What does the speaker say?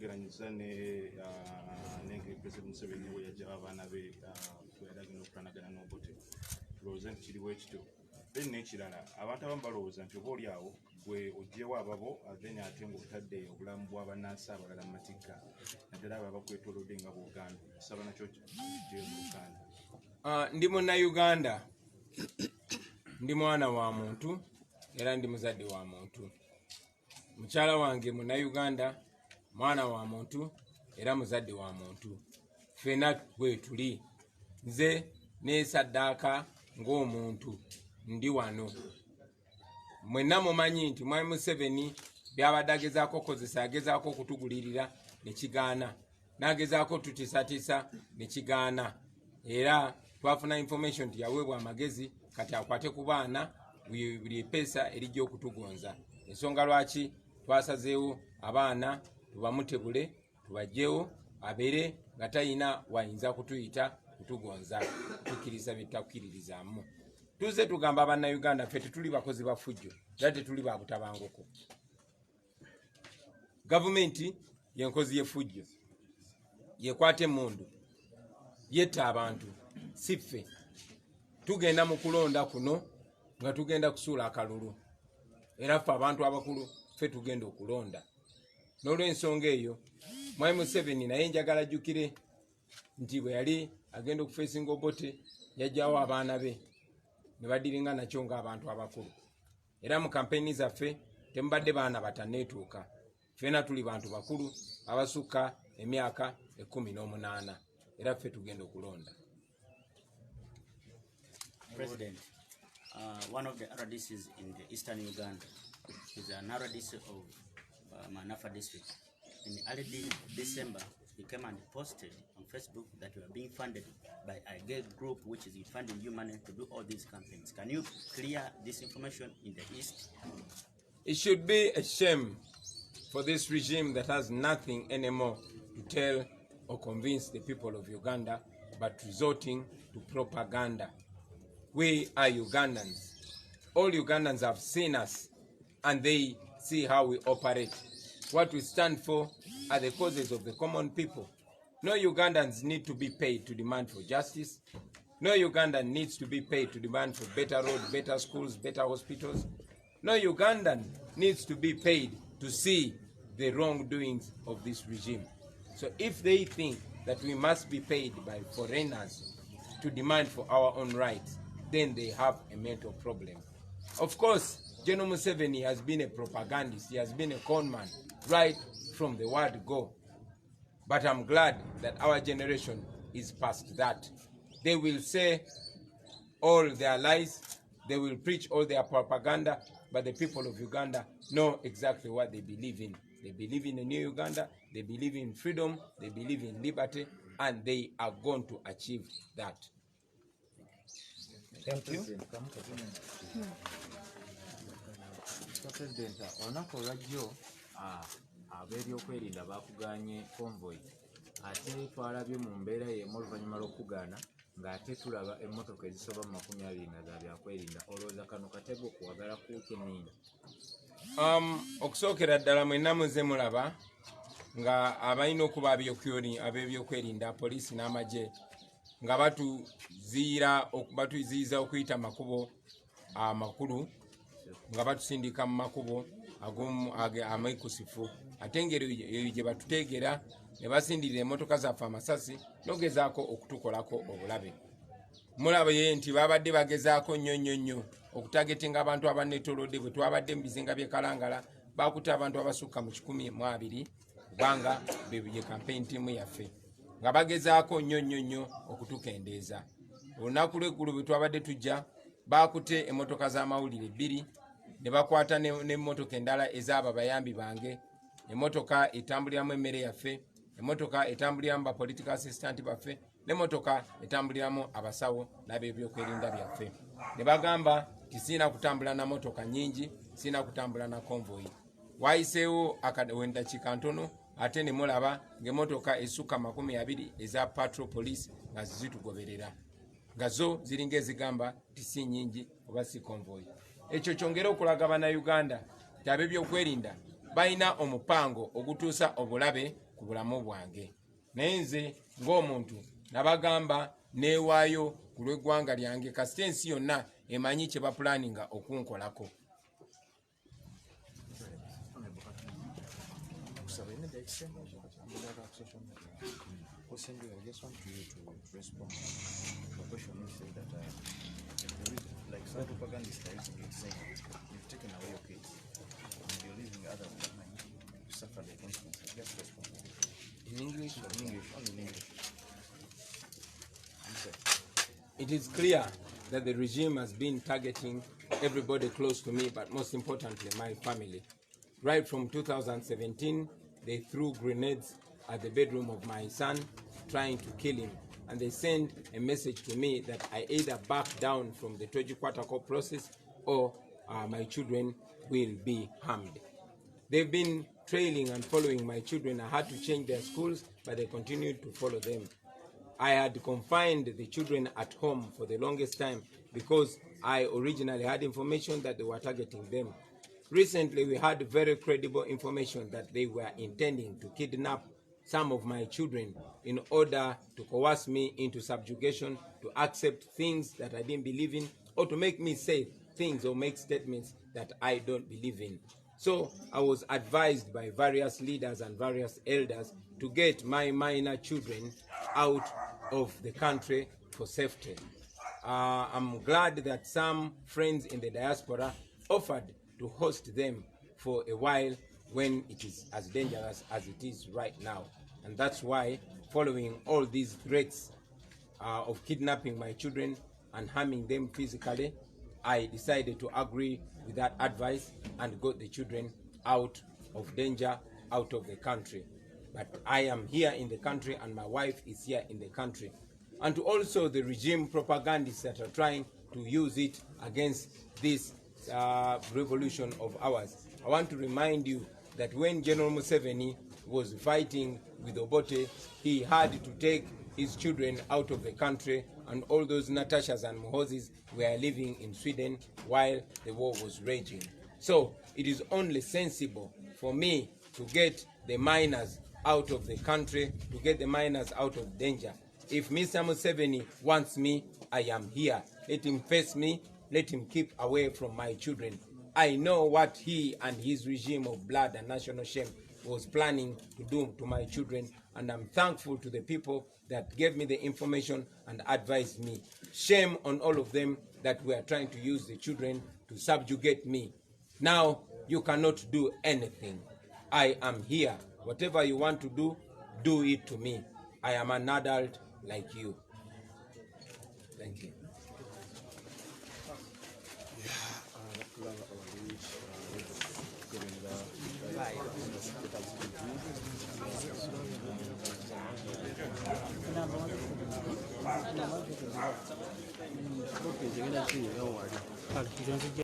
bweyageranyiza n'engeri President Museveni bwe yaggya abaana be bweyalagina okutanagana n'Obote tulowooza nti kiriwo ekityo then n'ekirala abantu abamu balowooza nti oba oli awo gwe oggyewo ababo then ate ng'otadde obulamu bw'abannansi abalala mu matigga naddala abo abakwetoolodde nga Buganda saba nakyo gyeyo mu Uganda. Ndi Munnayuganda, ndi mwana wa muntu era ndi muzadde wa muntu. Mukyala wange Munnayuganda, mwana wa muntu era muzadde wa muntu. Ffenna bwe tuli. Nze neesaddaaka ng'omuntu ndi wano. Mwenna mumanyi nti Mwami Museveni by'abadde agezaako okukozesa agezaako okutugulirira ne kigaana. N'agezaako tutiisatiisa ne kigaana. Era twafuna information nti yaweebwa amagezi kati akwate ku baana buli epeesa erijja okutugonza. Ensonga lwaki twasazeewo abaana tubamutebule tubajjewo abeere nga talina wayinza kutuyita kutugonza tukkiriza bye tutakkiririzaamu. Tuze tugamba Bannayuganda ffe tetuli bakozi ba ffujjo era tetuli ba butabangoko. Gavumenti y'enkozi y'effujjo, yekwata emmundu, yetta abantu, si ffe. Tugenda mu kulonda kuno nga tugenda kusuula akalulu era ffe abantu abakulu ffe tugenda okulonda. N'olw'ensonga eyo Mwami Museveni naye njagala ajjukire nti bwe yali agenda okufeesinga Obote yajjawo abaana be ne badiringa nakyo ng'abantu abakulu. Era mu kampeyini zaffe temubadde baana batanneetuuka, ffenna tuli bantu bakulu abasukka emyaka 18 era ffe tugenda okulonda. President, one of the RDCs in the eastern Uganda is an RDC of Manafa district. In early December, you came and posted on Facebook that you are being funded by a gay group which is funding you money to do all these campaigns. Can you clear this information in the east? It should be a shame for this regime that has nothing anymore to tell or convince the people of Uganda but resorting to propaganda. We are Ugandans. All Ugandans have seen us and they see how we operate. What we stand for are the causes of the common people. No Ugandans need to be paid to demand for justice. No Ugandan needs to be paid to demand for better roads, better schools, better hospitals. No Ugandan needs to be paid to see the wrongdoings of this regime. So if they think that we must be paid by foreigners to demand for our own rights, then they have a mental problem. Of course, General Museveni has been a propagandist. He has been a con man right from the word go. But I'm glad that our generation is past that. They will say all their lies, they will preach all their propaganda, but the people of Uganda know exactly what they believe in. They believe in a new Uganda, they believe in freedom, they believe in liberty, and they are going to achieve that. Thank you. President, olunaku olwajjo ab'ebyokwerinda bakuganye convoy ate twalabye mu mbeera y'emu oluvannyuma lw'okugaana ng'ate tulaba emmotoka ezisoba mu 20 za byakwerinda. Olowooza kano katego okuwagala kukenniini? Okusookera ddala mwenna muze mulaba nga abalina okuba ab'ebyokwerinda poliisi n'amagye nga batuziyiza okuyita makubo amakulu nga batusindika mu makubo amaikusifu ate engeri eyo gye batuteegera ne basindirira emmotoka zaffe amasasi n'ogezaako okutukolako obulabe. Mulabe nti babadde bagezaako nnyo okutagetinga abantu abanneetoolodde bwe twabadde mu bizinga by'e Kalangala bakutte abantu abasukka mu 120 kubanga bye campaign team yaffe nga bagezaako nnyo okutukendeeza. Olunaku lw'eggulu bwe twabadde tujja bakutte emmotoka z'amawulire 2 ne bakwata n'emmotoka endala ez'abo abayambi bange, emmotoka etambuliramu emmere yaffe, emmotoka etambuliramu ba political assistant baffe, n'emmotoka etambuliramu abasawo n'ab'ebyokwerinda byaffe. Ne bagamba nti sirina kutambula na mmotoka nnyingi, sirina kutambula na convoy. Wayiseewo akadakiika ntono ate ne mulaba ng'emmotoka esukka 20 eza patrol police nga zitugoberera, nga zo ziringa ezigamba nti si nnyingi oba si convoy. Ekyo kyongera okulaga Bannayuganda nti ab'ebyokwerinda balina omupango ogutuusa obulabe ku ku bulamu bwange. Naye nze ng'omuntu nabagamba neewaayo ku lw'eggwanga lyange kasita ensi yonna emanyi kye bapulaninga okunkolako. I just want you to respond to the question you said that there is, like some propagandists are using it saying you've taken away your kids and you're leaving others behind to suffer the consequences. Just respond. In English? In English, only in English. It is clear that the regime has been targeting everybody close to me, but most importantly, my family. Right from 2017, they threw grenades at the bedroom of my son, trying to kill him. And they sent a message to me that I either back down from the Toji Kwatako process or my children will be harmed. They've been trailing and following my children. I had to change their schools, but they continued to follow them. I had confined the children at home for the longest time because I originally had information that they were targeting them. Recently, we had very credible information that they were intending to kidnap some of my children in order to coerce me into subjugation, to accept things that I didn't believe in, or to make me say things or make statements that I don't believe in. So I was advised by various leaders and various elders to get my minor children out of the country for safety. I'm glad that some friends in the diaspora offered to host them for a while when it is as dangerous as it is right now. And that's why, following all these threats of kidnapping my children and harming them physically, I decided to agree with that advice and got the children out of danger, out of the country. But I am here in the country and my wife is here in the country. And to also the regime propagandists that are trying to use it against this revolution of ours. I want to remind you that when General Museveni was fighting with Obote, he had to take his children out of the country, and all those Natashas and Mohozis were living in Sweden while the war was raging. So it is only sensible for me to get the miners out of the country, to get the miners out of danger. If Mr. Museveni wants me, I am here. Let him face me. Let him keep away from my children. I know what he and his regime of blood and national shame was planning to do to my children, and I'm thankful to the people that gave me the information and advised me. Shame on all of them that were trying to use the children to subjugate me. Now you cannot do anything. I am here. Whatever you want to do, do it to me. I am an adult like you. Thank you.